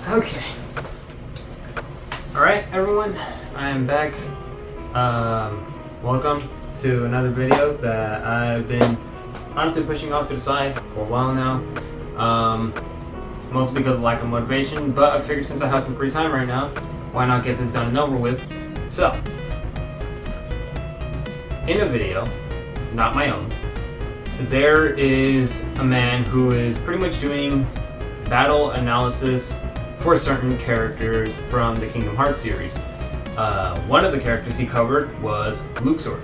Okay. Alright, everyone. I am back. Welcome to another video that I've been honestly pushing off to the side for a while now. Mostly because of lack of motivation, but I figured since I have some free time right now, why not get this done and over with? So, in a video, not my own, there is a man who is pretty much doing battle analysis for certain characters from the Kingdom Hearts series. One of the characters he covered was Luxord.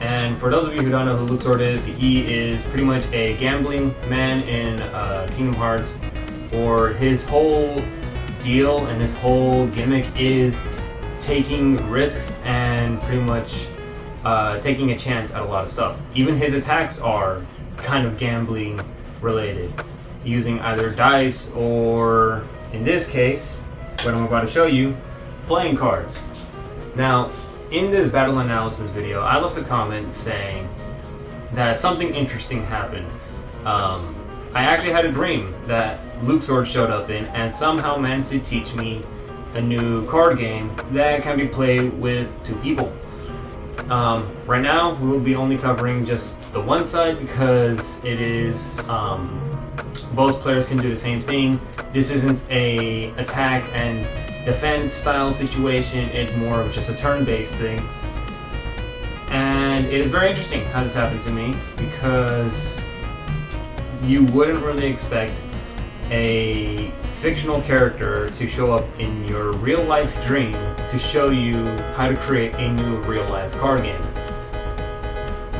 And for those of you who don't know who Luxord is, he is pretty much a gambling man in Kingdom Hearts, or his whole deal and his whole gimmick is taking risks and pretty much taking a chance at a lot of stuff. Even his attacks are kind of gambling related, using either dice or, in this case, what I'm about to show you, playing cards. Now, in this battle analysis video, I left a comment saying that something interesting happened. I actually had a dream that Luxord showed up in and somehow managed to teach me a new card game that can be played with two people. Right now, we will be only covering just the one side because it is both players can do the same thing. This isn't a attack and defense style situation, it's more of just a turn-based thing. And it is very interesting how this happened to me because you wouldn't really expect a fictional character to show up in your real life dream to show you how to create a new real life card game.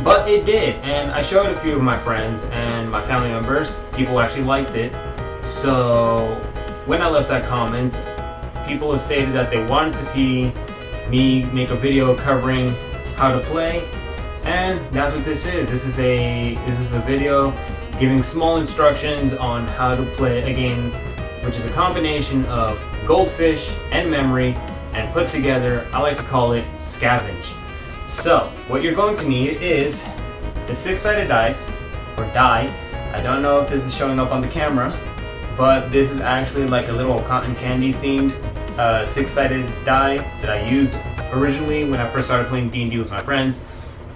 But it did, and I showed a few of my friends and my family members. People actually liked it. So when I left that comment, people have stated that they wanted to see me make a video covering how to play, and that's what this is. This is a video giving small instructions on how to play a game which is a combination of goldfish and memory, and put together, I like to call it scavenge. So, what you're going to need is the 6-sided dice, or die. I don't know if this is showing up on the camera, but this is actually like a little cotton candy themed 6-sided die that I used originally when I first started playing D&D with my friends.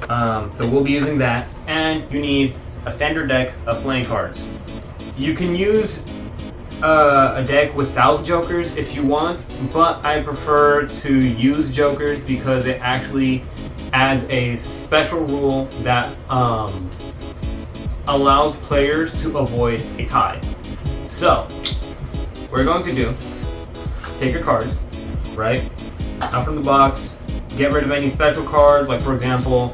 So we'll be using that, and you need a standard deck of playing cards. You can use a deck without jokers if you want, but I prefer to use jokers because it actually adds a special rule that allows players to avoid a tie. So, what we're going to do, take your cards, right, out from the box, get rid of any special cards, like for example,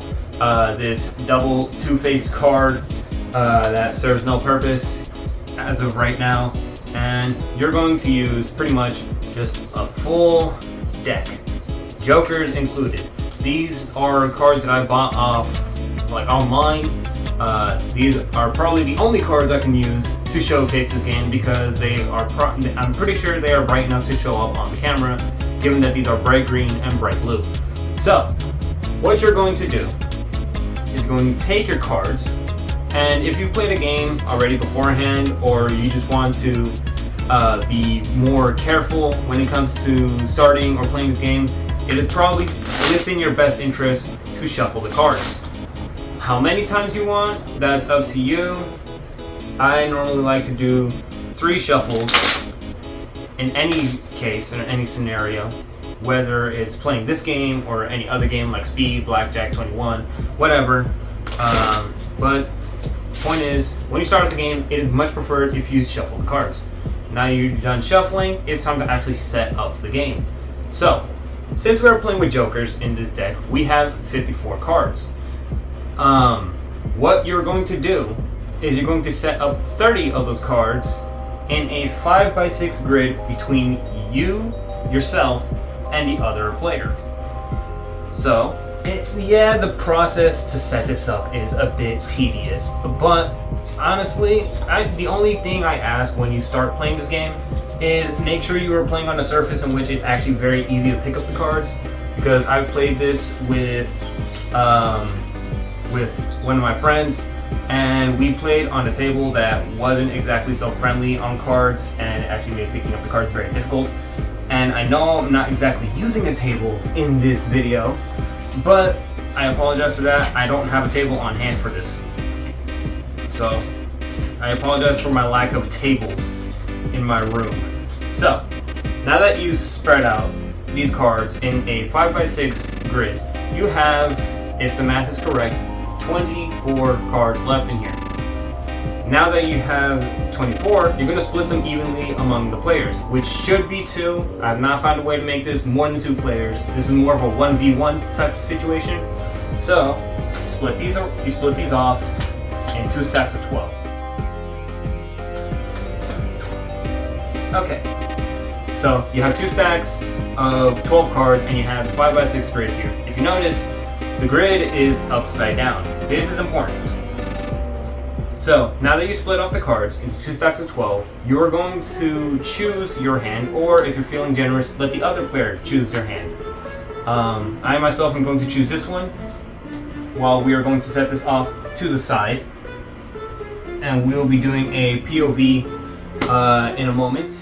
this double two-faced card that serves no purpose as of right now, and you're going to use pretty much just a full deck, jokers included. These are cards that I bought off like online. These are probably the only cards I can use to showcase this game because they are I'm pretty sure they are bright enough to show up on the camera, given that these are bright green and bright blue. So, what you're going to do is going to take your cards, and if you've played a game already beforehand, or you just want to be more careful when it comes to starting or playing this game, it is probably within your best interest to shuffle the cards. How many times you want, that's up to you. I normally like to do 3 shuffles in any case, in any scenario, whether it's playing this game or any other game like Speed, Blackjack, 21, whatever. But the point is, when you start with the game, it is much preferred if you shuffle the cards. Now you're done shuffling, it's time to actually set up the game. So, since we're playing with jokers in this deck, we have 54 cards. What you're going to do is you're going to set up 30 of those cards in a 5x6 grid between you, yourself, and the other player. So, the process to set this up is a bit tedious, but honestly, the only thing I ask when you start playing this game is make sure you are playing on a surface in which it's actually very easy to pick up the cards, because I've played this with one of my friends and we played on a table that wasn't exactly so friendly on cards, and it actually made picking up the cards very difficult. And I know I'm not exactly using a table in this video, but I apologize for that. I don't have a table on hand for this. So I apologize for my lack of tables in my room. So now that you spread out these cards in a 5x6 grid, you have, if the math is correct, 24 cards left in here. Now that you have 24, you're going to split them evenly among the players, which should be 2. I have not found a way to make this more than 2 players. This is more of a 1v1 type of situation. So you split these off in 2 stacks of 12. Okay, so you have 2 stacks of 12 cards and you have the 5x6 grid here. If you notice, the grid is upside down. This is important. So now that you split off the cards into 2 stacks of 12, you are going to choose your hand, or if you're feeling generous, let the other player choose their hand. I myself am going to choose this one, while we are going to set this off to the side, and we will be doing a POV in a moment.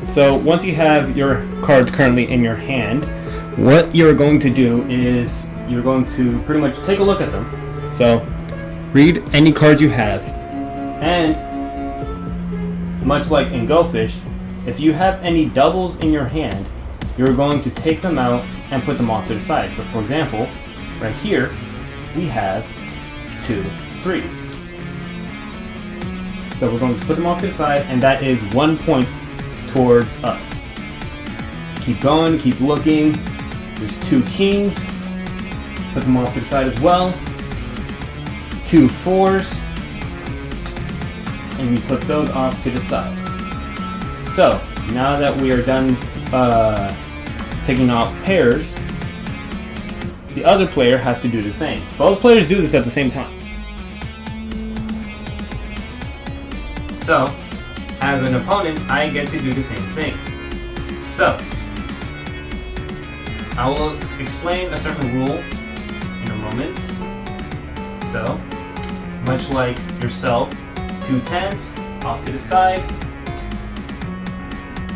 So once you have your cards currently in your hand, what you're going to do is you're going to pretty much take a look at them. So read any cards you have, and much like in Go Fish, if you have any doubles in your hand, you're going to take them out and put them off to the side. So for example, right here, we have 2 3s. So we're going to put them off to the side, and that is 1 point towards us. Keep going, keep looking. There's 2 kings. Put them off to the side as well. 2 4s. And we put those off to the side. So now that we are done taking off pairs, the other player has to do the same. Both players do this at the same time. So, as an opponent, I get to do the same thing. So, I will explain a certain rule in a moment. So, much like yourself, 2 10s off to the side,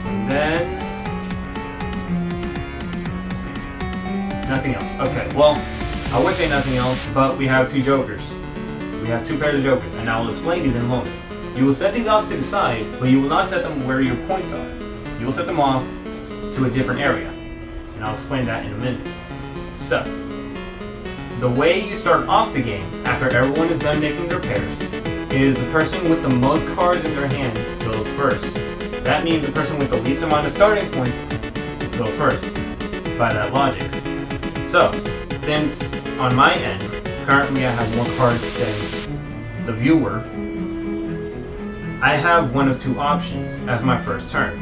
and then let's see, nothing else. Okay, well, I would say nothing else, but we have 2 jokers. We have 2 pairs of jokers, and I will explain these in a moment. You will set these off to the side, but you will not set them where your points are. You will set them off to a different area, and I'll explain that in a minute. So, the way you start off the game, after everyone is done making their pairs, is the person with the most cards in their hand goes first. That means the person with the least amount of starting points goes first, by that logic. So, since on my end, currently I have more cards than the viewer, I have one of 2 options as my first turn.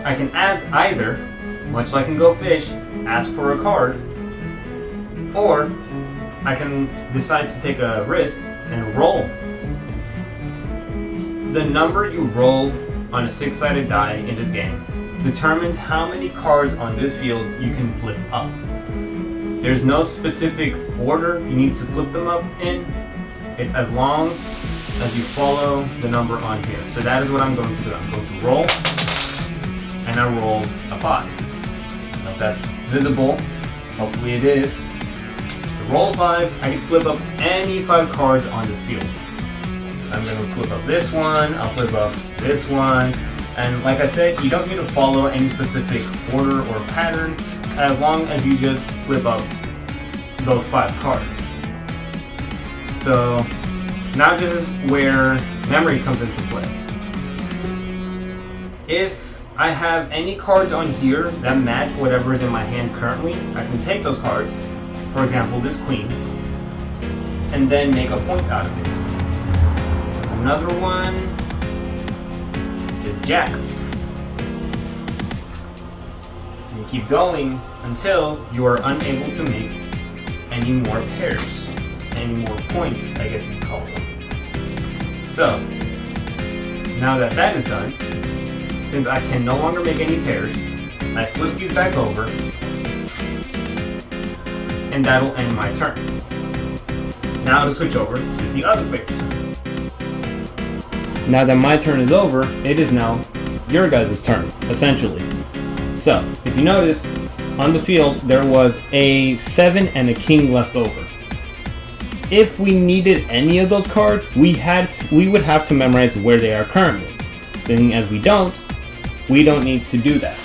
I can add either, much like in Go Fish, ask for a card, or I can decide to take a risk and roll. The number you roll on a 6-sided die in this game determines how many cards on this field you can flip up. There's no specific order you need to flip them up in. It's as long as you follow the number on here. So that is what I'm going to do. I'm going to roll, and I rolled a 5. I don't know if that's visible. Hopefully it is. So roll 5, I get to flip up any 5 cards on this field. I'm going to flip up this one, I'll flip up this one, and like I said, you don't need to follow any specific order or pattern, as long as you just flip up those 5 cards. So now this is where memory comes into play. If I have any cards on here that match whatever is in my hand currently, I can take those cards, for example this queen, and then make a point out of it. So another one is jack. And you keep going until you are unable to make any more pairs, any more points, I guess you'd call them. So, now that that is done, since I can no longer make any pairs, I flip these back over, and that'll end my turn. Now to switch over to the other player's turn. Now that my turn is over, it is now your guys' turn, essentially. So, if you notice, on the field there was a 7 and a king left over. If we needed any of those cards, we would have to memorize where they are currently. Seeing as we don't need to do that.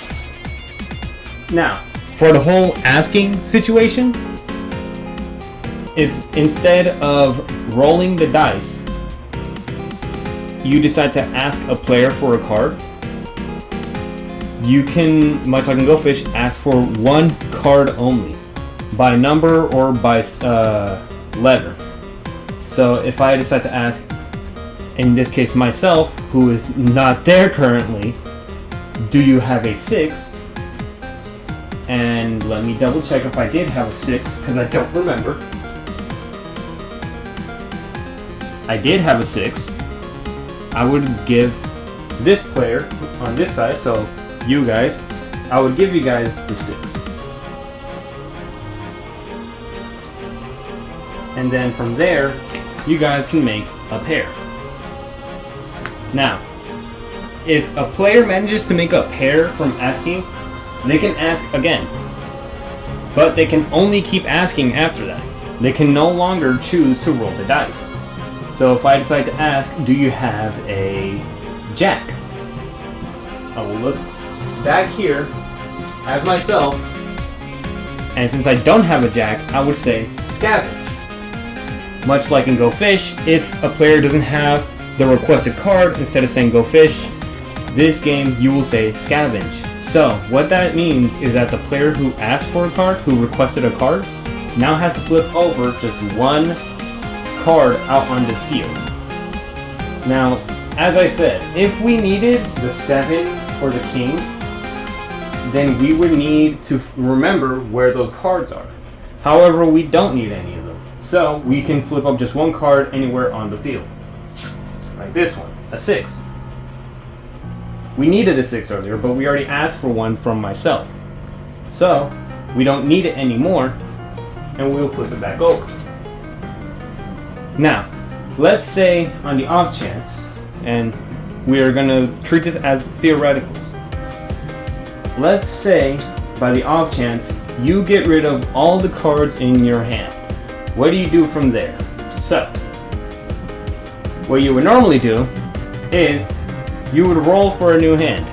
Now, for the whole asking situation, if instead of rolling the dice, you decide to ask a player for a card, you can, much like in Go Fish, ask for one card only, by number or by letter. So if I decide to ask, in this case myself, who is not there currently, do you have a 6? And let me double check if I did have a 6, because I don't remember. I did have a 6. I would give this player on this side, so you guys, I would give you guys the 6. And then from there, you guys can make a pair. Now, if a player manages to make a pair from asking, they can ask again. But they can only keep asking after that. They can no longer choose to roll the dice. So if I decide to ask, do you have a jack? I will look back here as myself, and since I don't have a jack, I would say scavenge. Much like in Go Fish, if a player doesn't have the requested card, instead of saying Go Fish, this game you will say scavenge. So what that means is that the player who asked for a card, who requested a card, now has to flip over just one card out on this field. Now, as I said, if we needed the 7 or the king, then we would need to remember where those cards are. However, we don't need any of them. So we can flip up just one card anywhere on the field. Like this one, a 6. We needed a 6 earlier, but we already asked for one from myself. So we don't need it anymore, and we'll flip it back over. Now, let's say on the off chance, and we are going to treat this as theoretical. Let's say by the off chance you get rid of all the cards in your hand. What do you do from there? So, what you would normally do is you would roll for a new hand.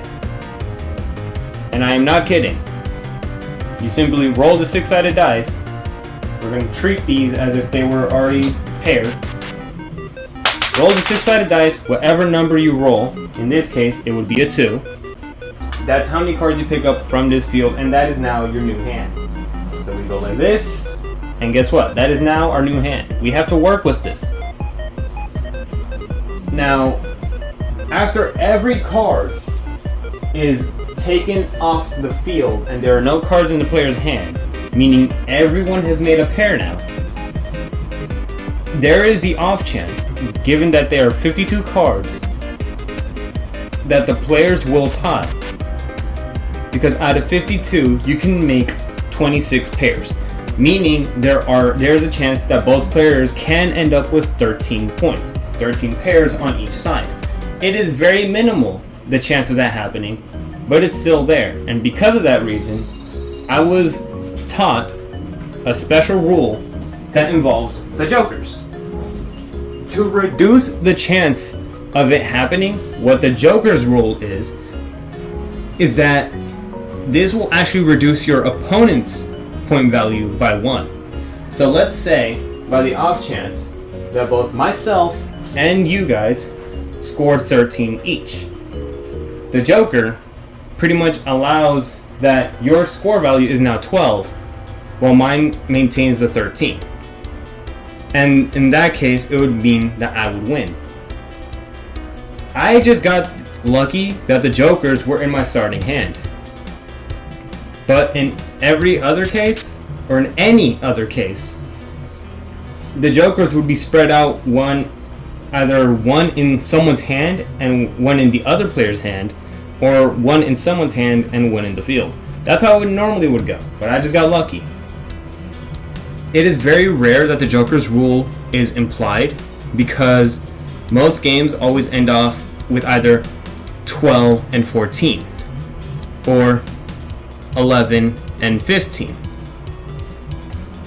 And I am not kidding. You simply roll the 6-sided dice. We're going to treat these as if they were already paired. Roll the 6-sided dice, whatever number you roll. In this case, it would be a 2. That's how many cards you pick up from this field, and that is now your new hand. So we go like this, and guess what? That is now our new hand. We have to work with this. Now, after every card is taken off the field and there are no cards in the player's hand, meaning everyone has made a pair now, there is the off chance, given that there are 52 cards, that the players will tie. Because out of 52, you can make 26 pairs. Meaning there's a chance that both players can end up with 13 points. 13 pairs on each side. It is very minimal, the chance of that happening, but it's still there. And because of that reason, I was taught a special rule that involves the jokers. To reduce the chance of it happening, what the joker's rule is that this will actually reduce your opponent's point value by 1. So let's say, by the off chance, that both myself and you guys scored 13 each. The joker pretty much allows that your score value is now 12, while mine maintains the 13. And in that case, it would mean that I would win. I just got lucky that the jokers were in my starting hand. But in every other case, or in any other case, the jokers would be spread out, either one in someone's hand and one in the other player's hand, or one in someone's hand and one in the field. That's how it normally would go, but I just got lucky. it is very rare that the Joker's rule is implied, because most games always end off with either 12 and 14 or 11 and 15.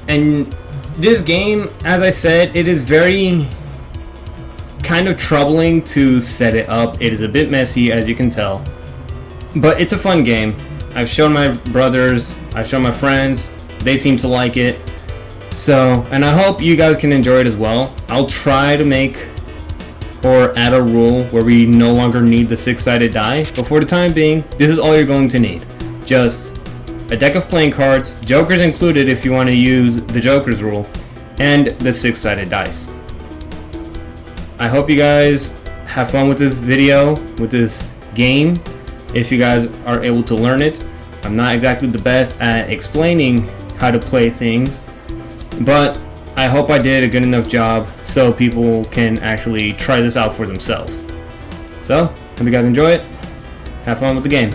And this game, as I said, it is very kind of troubling to set it up. It is a bit messy, as you can tell, but it's a fun game. I've shown my brothers, I've shown my friends, they seem to like it. So, and I hope you guys can enjoy it as well. I'll try to make or add a rule where we no longer need the 6-sided die, but for the time being, this is all you're going to need. Just a deck of playing cards, Jokers included if you want to use the Joker's rule, and the 6-sided dice. I hope you guys have fun with this video, with this game, if you guys are able to learn it. I'm not exactly the best at explaining how to play things, but I hope I did a good enough job so people can actually try this out for themselves. So, hope you guys enjoy it. Have fun with the game.